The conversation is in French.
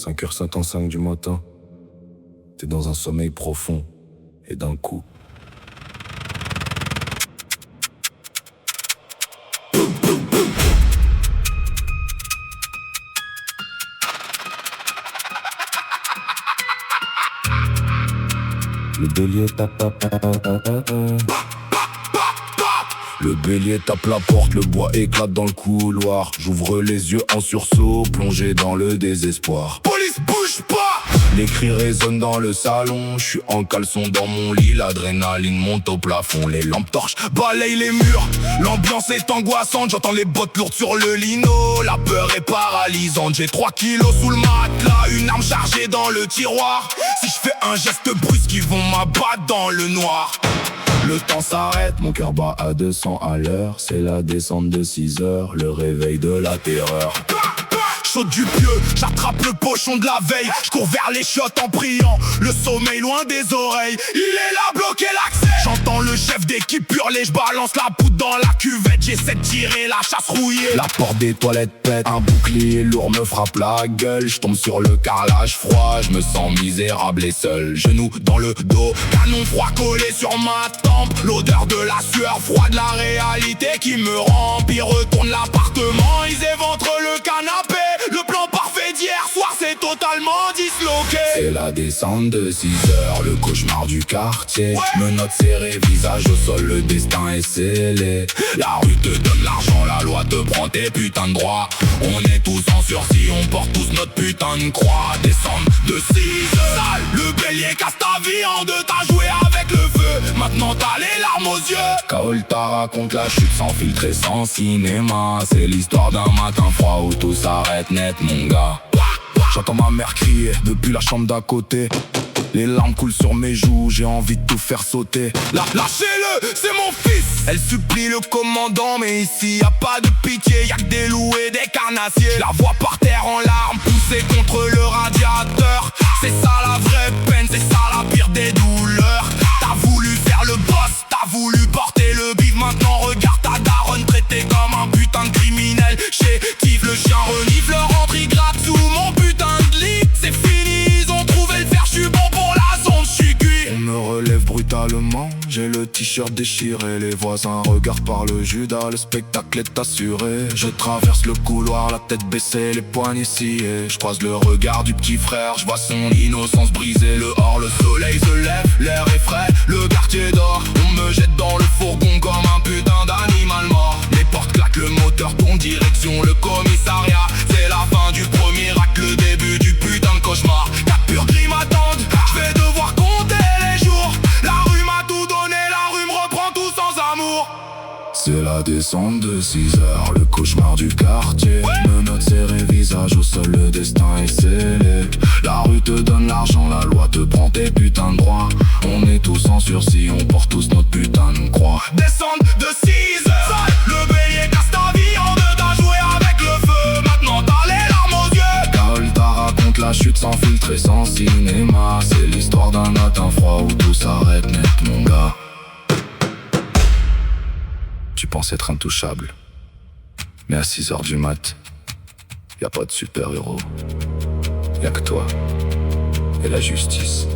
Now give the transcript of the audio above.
5h55 du matin, t'es dans un sommeil profond, et d'un coup... Le bélier tape. Le bélier tape la porte, le bois éclate dans le couloir. J'ouvre les yeux en sursaut, plongé dans le désespoir. Police, bouge pas! Les cris résonnent dans le salon. Je suis en caleçon dans mon lit, l'adrénaline monte au plafond. Les lampes torches balayent les murs, l'ambiance est angoissante. J'entends les bottes lourdes sur le lino, la peur est paralysante. J'ai 3 kilos sous le matelas, une arme chargée dans le tiroir. Si je fais un geste brusque, ils vont m'abattre dans le noir. Le temps s'arrête, mon cœur bat à 200 à l'heure. C'est la descente de 6 heures, le réveil de la terreur. Chaud du pieu, j'attrape le pochon de la veille. Je cours vers les chiottes en priant, le sommeil loin des oreilles. Il est là, bloqué l'accès. J'entends le chef d'équipe hurler, je balance la poudre dans la cuvette. J'essaie de tirer, la chasse rouillée. La porte des toilettes pète, un bouclier lourd me frappe la gueule. Je tombe sur le carrelage froid, je me sens misérable et seul. Genoux dans le dos, canon froid collé sur ma tempe. L'odeur de la sueur froide, la réalité qui me remplit. Ils retournent l'appartement, ils éventrent le canapé. Le plan parfait d'hier soir s'est totalement disloqué. C'est la descente de 6 heures, le cauchemar du quartier. Menottes serrées, visage au sol, le destin est scellé. La rue te donne l'argent, la loi te prend tes putains de droits. On est tous en sursis, on porte tous notre putain de croix. Descente de 6 heures, sale, le bélier casse ta vie en deux. T'as joué avec le feu, maintenant t'as les larmes aux yeux. Kaol t'a raconte la chute sans filtre et sans cinéma. C'est l'histoire d'un matin froid où tout s'arrête net, mon gars. J'entends ma mère crier depuis la chambre d'à côté. Les larmes coulent sur mes joues, j'ai envie de tout faire sauter. Lâchez-le, c'est mon fils. Elle supplie le commandant, mais ici y a pas de pitié. Y'a que des loups et des carnassiers. La vois par terre en larmes, poussée contre le radiateur. C'est ça la vraie peine, c'est ça la pire des douleurs. T'as voulu faire le boss, t'as voulu porter le bif. Maintenant regarde ta daronne traitée comme un putain de criminel. Chétive, le chien renifle, rentre, il gratte sous mon putain de lit. C'est fini, ils ont trouvé le fer, je suis bon pour la sonde, je suis cuit. On me relève brutalement, j'ai le t-shirt déchiré. Les voisins regardent par le Judas, le spectacle est assuré. Je traverse le couloir, la tête baissée, les poignets sciés. Je croise le regard du petit frère, je vois son innocence brisée. Dehors le soleil se lève, l'air est frais, le quartier dort. On me jette dans le fourgon comme un putain d'animal mort. Les portes claquent, le moteur tourne, direction le commissariat. C'est la fin du premier acte, le début du putain de cauchemar. 4 purs gris m'attendent, je vais devoir compter les jours. La rue m'a tout donné, la rue me reprend tout sans amour. C'est la descente de 6 heures, le cauchemar du quartier. Menottes serrées, visage au sol, le destin est scellé. La rue te donne l'argent, la loi te prend tes putains de droits. On est tous en sursis, on porte tous notre putain de croix. Descente de 6 heures, le bélier casse ta vie en deux. T'as joué avec le feu, maintenant t'as les larmes aux yeux. Kaol t'a raconte la chute sans filtre et sans cinéma. C'est l'histoire d'un matin froid où tout s'arrête net, mon gars. Tu penses être intouchable, mais à 6 heures du mat, y a pas de super-héros. Y'a que toi et la justice.